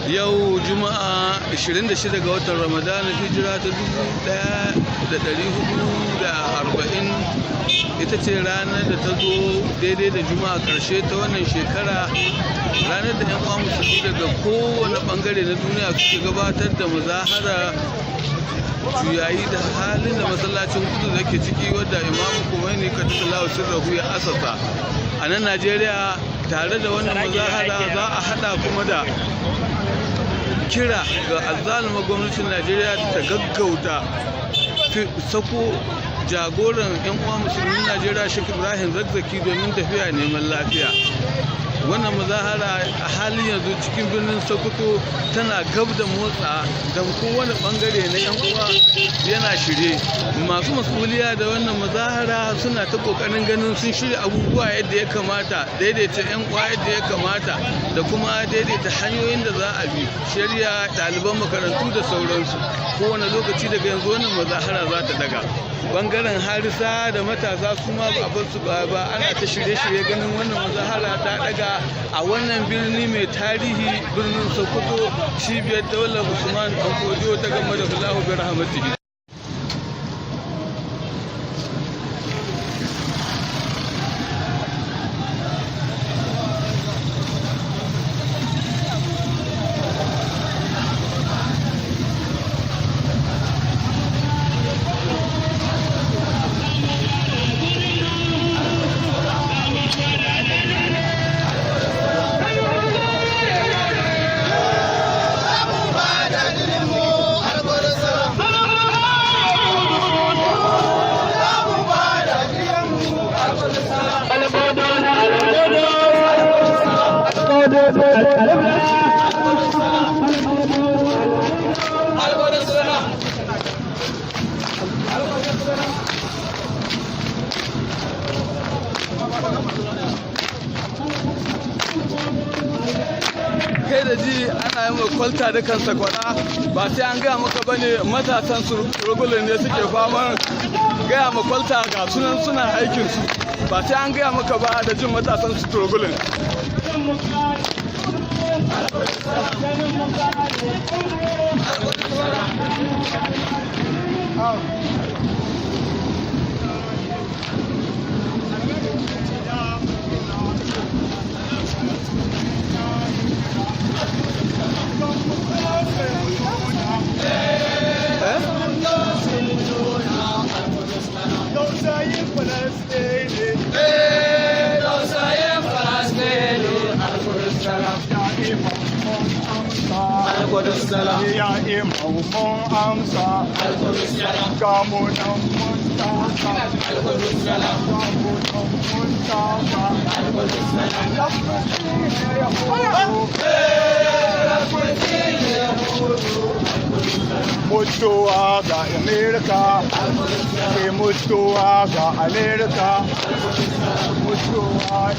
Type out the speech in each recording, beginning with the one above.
Yau Juma'a 26 ga watan Ramadan hijira ta 1440 ita ce ranar da ta zo daidai da Juma'a ƙarshe ta wannan shekara, ranar da 'yan uwa musulmi daga kowane ɓangare na duniya suke gabatar da muzahara juyayi da halin da masallacin kudu da ke ciki, wadda Imam Khomeini Qaddasallahu sirrahu ya asasa a nan Najeriya. Tare da wannan muzahara za a hada kuma da kira ga azzaluma gwamnatin Najeriya ta gaggauta sako jagoran 'yan uwa musulmin Najeriya Sheikh Ibrahim Zakzaki domin tafiya neman lafiya. Wannan muzahara a halin yanzu cikin birnin Sokoto tana gab da motsa, don kowane bangare na 'yan uwa yana shirye. Masu masuliya da wannan muzahara suna ta kokarin ganin sun shirya abubuwa yadda ya kamata, daidaita 'yan uwa yadda ya kamata, da kuma daidaita hanyoyin da za a bi, shirya ɗaliban makarantu da sauransu. Kowane lokaci daga yanzu wannan muzahara za ta daga. Bangaren harisa da matasa su ma ba bar su ba, ana ta shirye-shirye ganin wannan muzahara ta daga a wannan birni mai tarihi, birnin Sokoto, cibiyar daular Usman Dan Fodio ta gama da Allahu bi rahmatihi. Kai da ji ana yi kwalta da kansa kwana, ba sai an gaya maka bane, matasan su rugulun ne suke faman gaya ma kwalta ga sunan suna aikinsu, ba sai an gaya maka ba da jin matasan su rugulun. Ya Imam mun amsa, ga mu nan mun tausa, mutuwa ga Amerika, ke mutuwa ga Amerika, mutuwa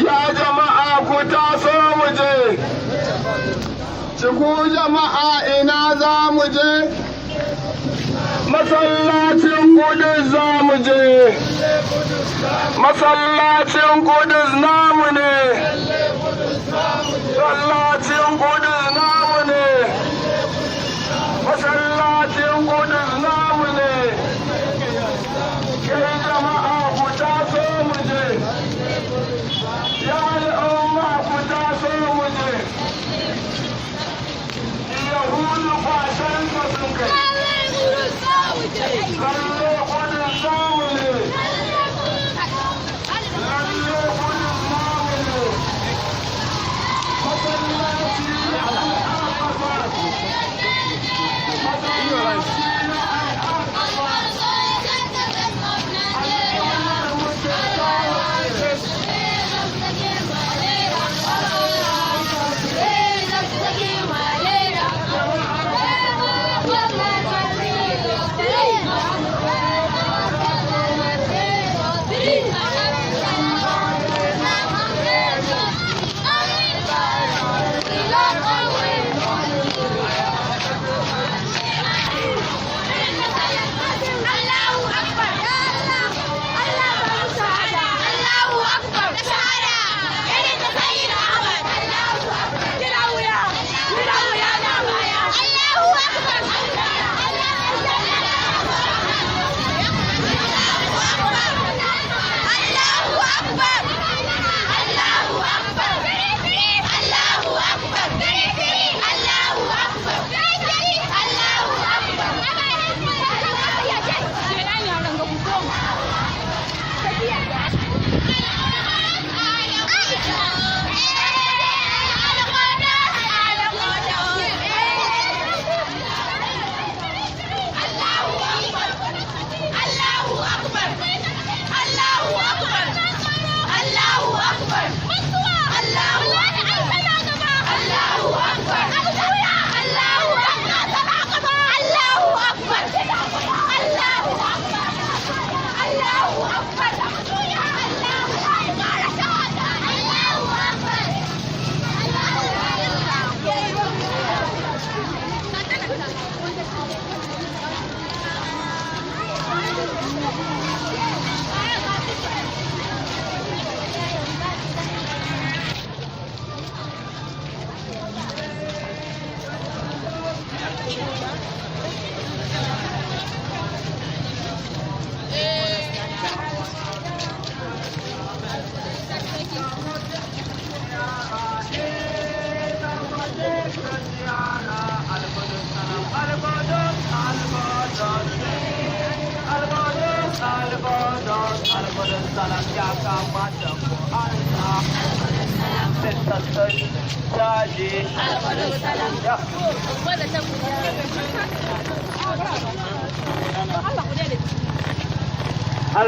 Ya jama'a ku taso mu je, ciku jama'a ina za mu je, masallacin Kudus za mu je, masallacin Kudus namu ne, masallacin Kudus namu ne, masallacin Kudus namu ne, kai jama'a ku taso mu je. Ya al'umma ku taso mu je, Yahudu kwashen ka sun kai, lalle gudun samu ne, lalle gudun namu ne, masallaci na al'akbar, masallaci na al'akbar.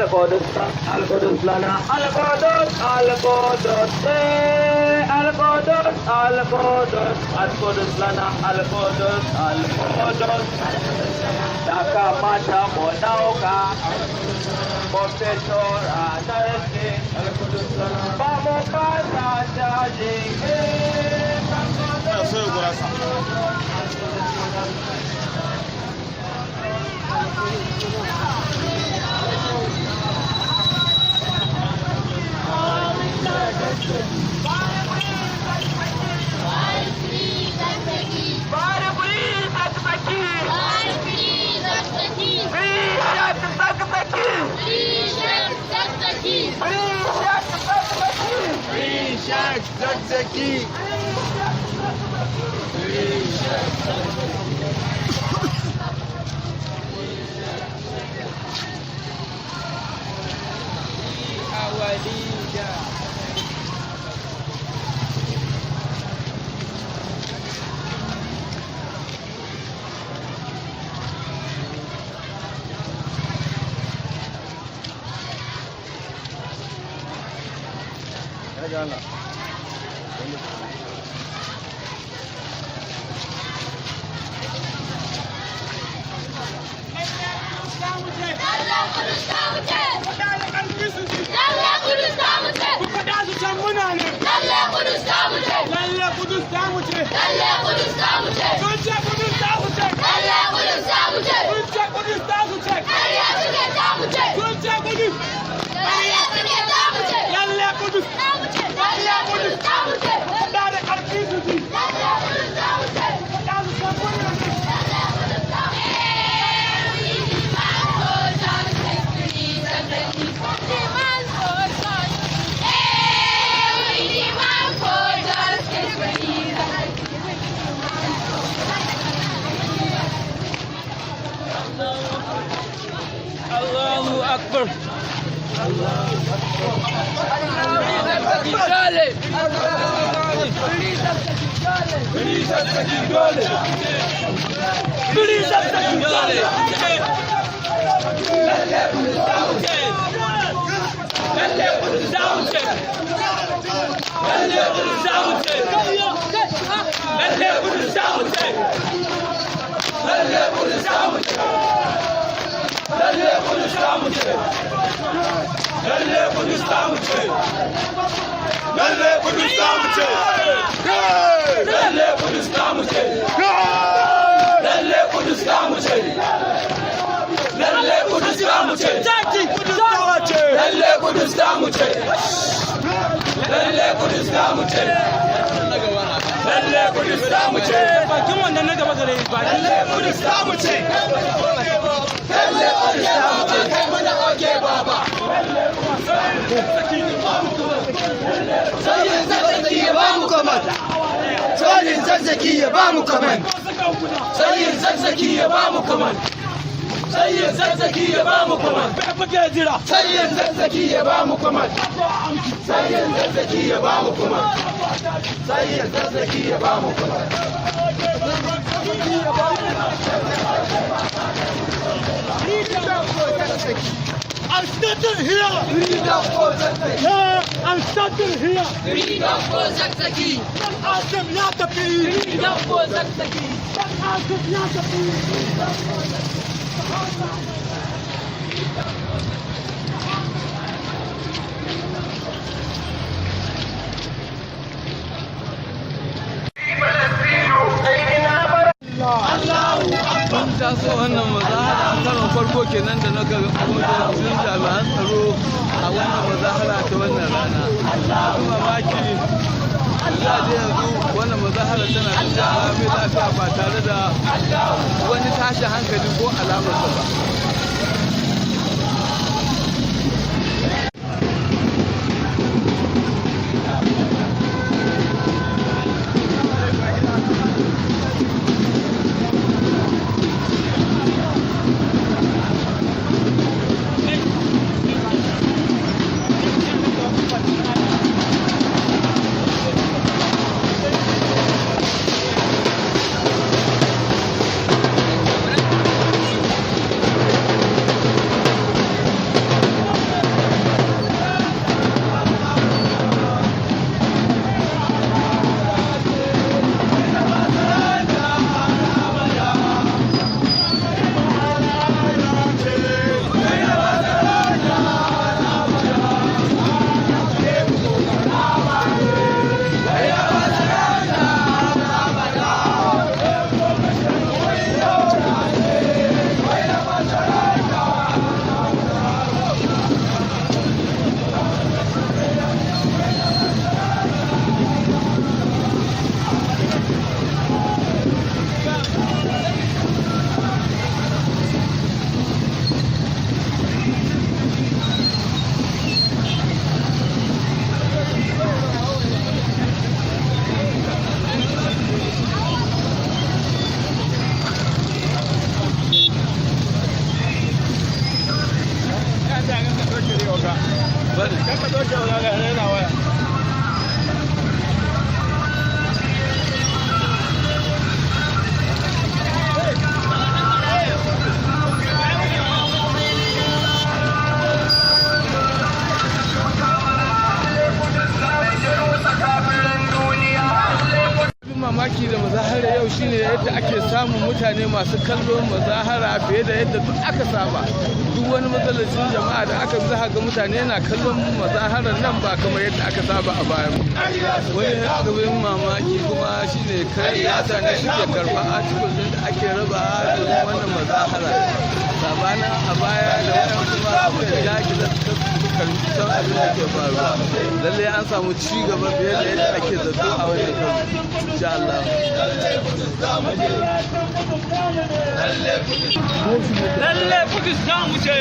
Al-Qudus lana, Al-Qudus, Al-Qudus, Al-Qudus, Al-Qudus, Al-Qudus lana, Al-Qudus, Al-Qudus. Daka mata mo dauka, mo fito ranar ce, Al-Qudus lana. Ba mu fata jaji, Shek Zakzaki. Awalida. Ya Allah. Allahu Akbar. Bakin wannan na gaba gare ba lalle kudi samu ce lalle kudi samu ce kai mana oke baba sayin zazzaki ya ba mu kaman sayin zazzaki ya ba mu kaman sayin zazzaki ya ba mu kaman sayin zazzaki ya ba mu kaman sayin zazzaki ya ba mu kaman sayin zazzaki ya ba mu kaman sayin zazzaki ya ba mu kaman I'm standing here. Yeah, I'm standing here. Freedom for Zakzaki. Asim Yatapi. Freedom for Zakzaki. Asim Yatapi. Mun taso wannan mazahara karon farko kenan da na ga gwamnatin jami'an tsaro a wannan mazahara ta wannan rana. Abin mamaki za je yanzu wannan mazahara tana tafiya alamun lafiya ba tare da wani tashin hankali ko alamarsa ba. yadda ake samun mutane masu kallon mazahara fiye da yadda duk aka saba. Duk wani matsalacin jama'a da aka zaha ga mutane yana kallon mazaharar nan ba kamar yadda aka saba a baya. Wani abin mamaki kuma shine kai mutane suke karɓar article din da ake raba domin wannan mazahara. Sabanin a baya da wani kuma suka yaki da san abin da ke faruwa. Lallai an samu ci gaba fiye da yadda ake zato a wannan karo. Insha Allah. Lalle Pakistan wuce.